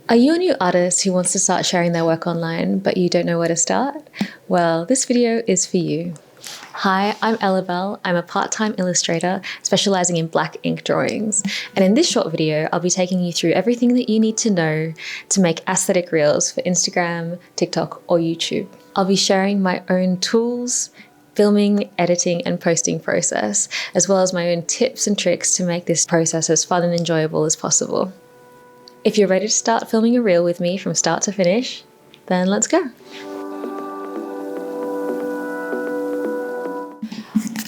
Are you a new artist who wants to start sharing their work online, but you don't know where to start? Well, this video is for you. Hi, I'm Ellabelle. I'm a part-time illustrator specializing in black ink drawings. And in this short video, I'll be taking you through everything that you need to know to make aesthetic reels for Instagram, TikTok, or YouTube. I'll be sharing my own tools, filming, editing, and posting process, as well as my own tips and tricks to make this process as fun and enjoyable as possible. If you're ready to start filming a reel with me from start to finish, then let's go.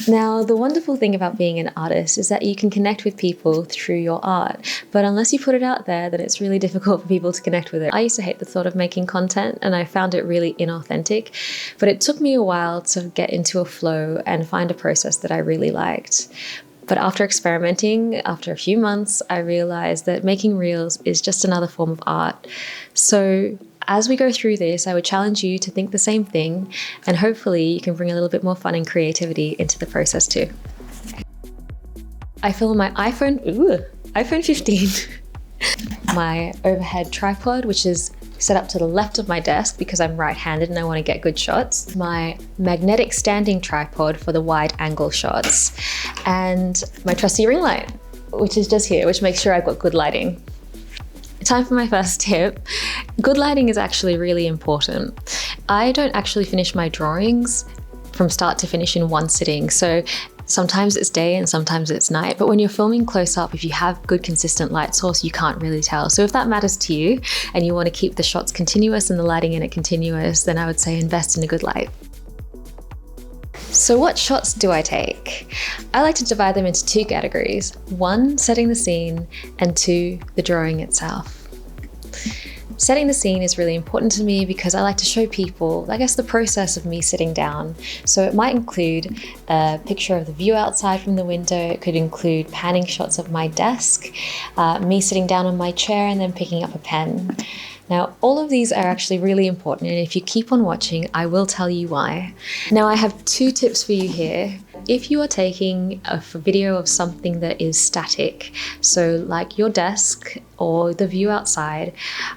Now, the wonderful thing about being an artist is that you can connect with people through your art, but unless you put it out there, then it's really difficult for people to connect with it. I used to hate the thought of making content and I found it really inauthentic, but it took me a while to get into a flow and find a process that I really liked. But after experimenting, after a few months, I realized that making reels is just another form of art. So as we go through this, I would challenge you to think the same thing, and hopefully you can bring a little bit more fun and creativity into the process too. I film my iPhone 15, my overhead tripod, which is set up to the left of my desk because I'm right-handed and I want to get good shots, my magnetic standing tripod for the wide angle shots, and my trusty ring light, which is just here, which makes sure I've got good lighting. Time for my first tip. Good lighting is actually really important. I don't actually finish my drawings from start to finish in one sitting, so sometimes it's day and sometimes it's night, but when you're filming close up, if you have good consistent light source, you can't really tell. So if that matters to you and you want to keep the shots continuous and the lighting in it continuous, then I would say invest in a good light. So what shots do I take? I like to divide them into two categories. One, setting the scene, and two, the drawing itself. Setting the scene is really important to me because I like to show people, I guess, the process of me sitting down. So it might include a picture of the view outside from the window. It could include panning shots of my desk, me sitting down on my chair and then picking up a pen. Now, all of these are actually really important, and if you keep on watching, I will tell you why. Now, I have two tips for you here. If you are taking a video of something that is static, so like your desk or the view outside,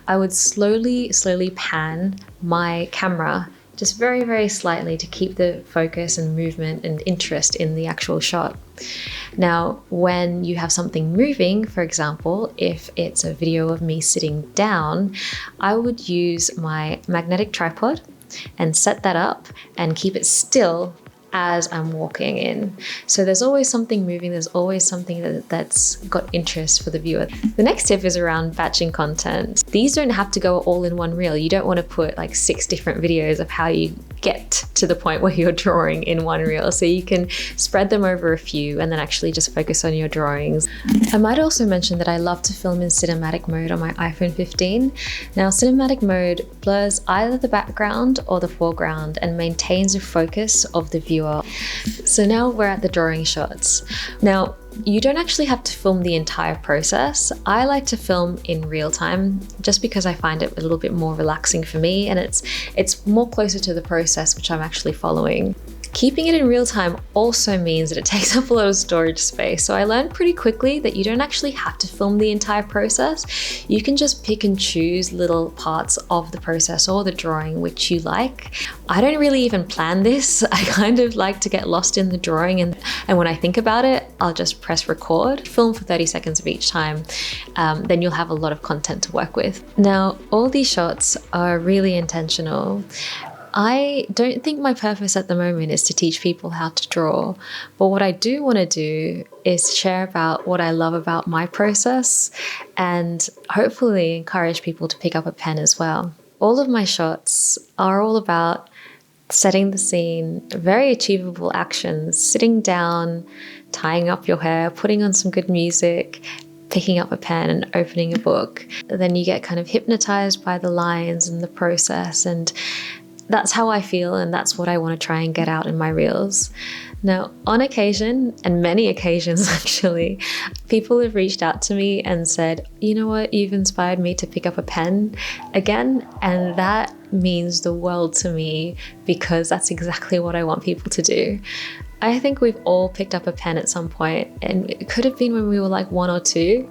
I would slowly pan my camera just very, very slightly to keep the focus and movement and interest in the actual shot. Now, when you have something moving, for example, if it's a video of me sitting down, I would use my magnetic tripod and set that up and keep it still as I'm walking in. So there's always something moving, there's always something that's got interest for the viewer. The next tip is around batching content. These don't have to go all in one reel. You don't want to put like 6 different videos of how you get to the point where you're drawing in one reel. So you can spread them over a few and then actually just focus on your drawings. I might also mention that I love to film in cinematic mode on my iPhone 15. Now, cinematic mode blurs either the background or the foreground and maintains a focus of the viewer. So now we're at the drawing shots. Now, you don't actually have to film the entire process. I like to film in real time just because I find it a little bit more relaxing for me, and it's more closer to the process which I'm actually following. Keeping it in real time also means that it takes up a lot of storage space. So I learned pretty quickly that you don't actually have to film the entire process. You can just pick and choose little parts of the process or the drawing which you like. I don't really even plan this. I kind of like to get lost in the drawing, and when I think about it, I'll just press record, film for 30 seconds of each time. Then you'll have a lot of content to work with. Now, all these shots are really intentional. I don't think my purpose at the moment is to teach people how to draw, but what I do want to do is share about what I love about my process and hopefully encourage people to pick up a pen as well. All of my shots are all about setting the scene, very achievable actions, sitting down, tying up your hair, putting on some good music, picking up a pen and opening a book. Then you get kind of hypnotized by the lines and the process, and that's how I feel, and that's what I want to try and get out in my reels. Now, on occasion, and many occasions actually, people have reached out to me and said, you know what, you've inspired me to pick up a pen again, and that means the world to me because that's exactly what I want people to do. I think we've all picked up a pen at some point, and it could have been when we were like 1 or 2,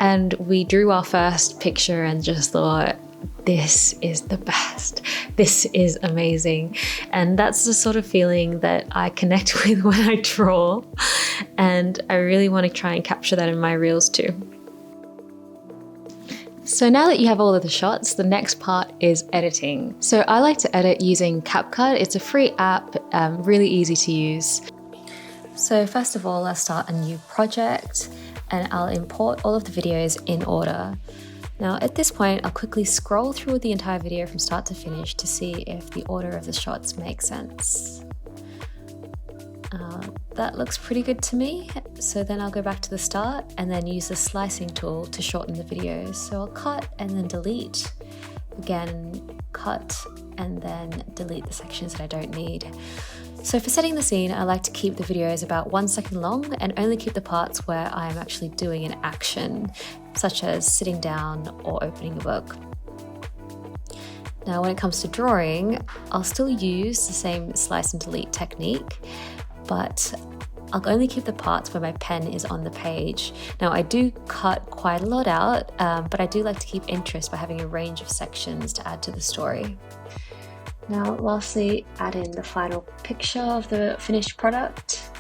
And we drew our first picture and just thought, this is the best. This is amazing. And that's the sort of feeling that I connect with when I draw. And I really want to try and capture that in my reels too. So now that you have all of the shots, the next part is editing. So I like to edit using CapCut. It's a free app, really easy to use. So first of all, I'll start a new project and I'll import all of the videos in order. Now at this point, I'll quickly scroll through the entire video from start to finish to see if the order of the shots makes sense. That looks pretty good to me. So then I'll go back to the start and then use the slicing tool to shorten the videos. So I'll cut and then delete. Again, cut and then delete the sections that I don't need. So for setting the scene, I like to keep the videos about 1 second long and only keep the parts where I'm actually doing an action, such as sitting down or opening a book. Now when it comes to drawing, I'll still use the same slice and delete technique, but I'll only keep the parts where my pen is on the page. Now I do cut quite a lot out, but I do like to keep interest by having a range of sections to add to the story. Now lastly, add in the final picture of the finished product.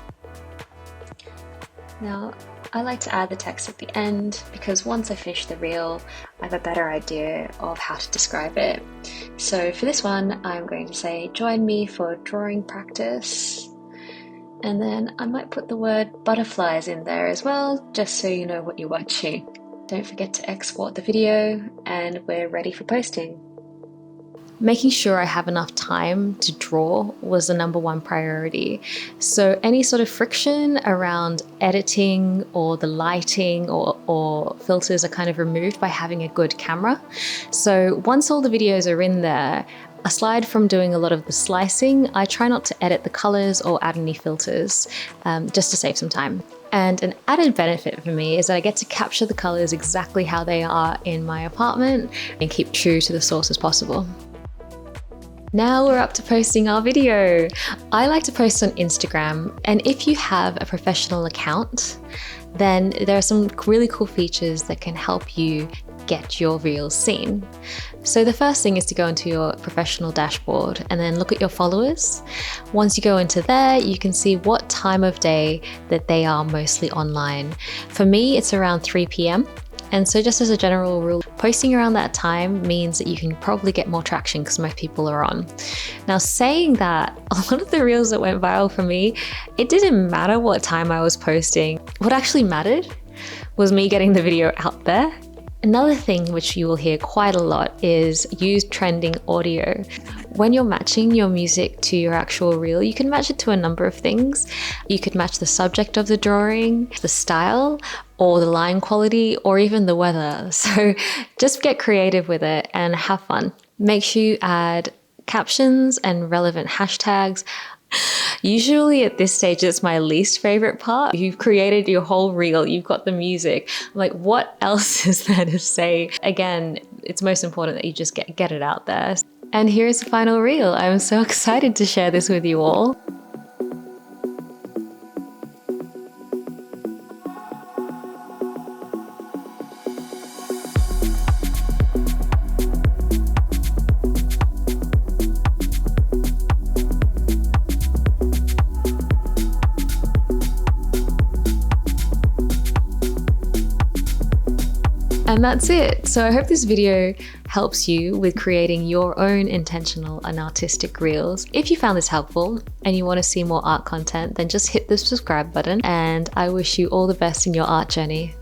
Now I like to add the text at the end because once I finish the reel, I have a better idea of how to describe it. So for this one, I'm going to say, join me for drawing practice. And then I might put the word butterflies in there as well, just so you know what you're watching. Don't forget to export the video and we're ready for posting. Making sure I have enough time to draw was the #1 priority. So any sort of friction around editing or the lighting or filters are kind of removed by having a good camera. So once all the videos are in there, aside from doing a lot of the slicing, I try not to edit the colors or add any filters, just to save some time. And an added benefit for me is that I get to capture the colors exactly how they are in my apartment and keep true to the source as possible. Now we're up to posting our video. I like to post on Instagram, and if you have a professional account, then there are some really cool features that can help you get your reels seen. So the first thing is to go into your professional dashboard and then look at your followers. Once you go into there, you can see what time of day that they are mostly online. For me, it's around 3 p.m. And so just as a general rule, posting around that time means that you can probably get more traction because most people are on. Now saying that, a lot of the reels that went viral for me, it didn't matter what time I was posting. What actually mattered was me getting the video out there. Another thing which you will hear quite a lot is use trending audio. When you're matching your music to your actual reel, you can match it to a number of things. You could match the subject of the drawing, the style, or the line quality, or even the weather. So just get creative with it and have fun. Make sure you add captions and relevant hashtags. Usually at this stage, it's my least favorite part. You've created your whole reel, you've got the music. I'm like, what else is there to say? Again, it's most important that you just get it out there. And here's the final reel. I'm so excited to share this with you all. And that's it. So I hope this video helps you with creating your own intentional and artistic reels. If you found this helpful and you want to see more art content, then just hit the subscribe button, and I wish you all the best in your art journey.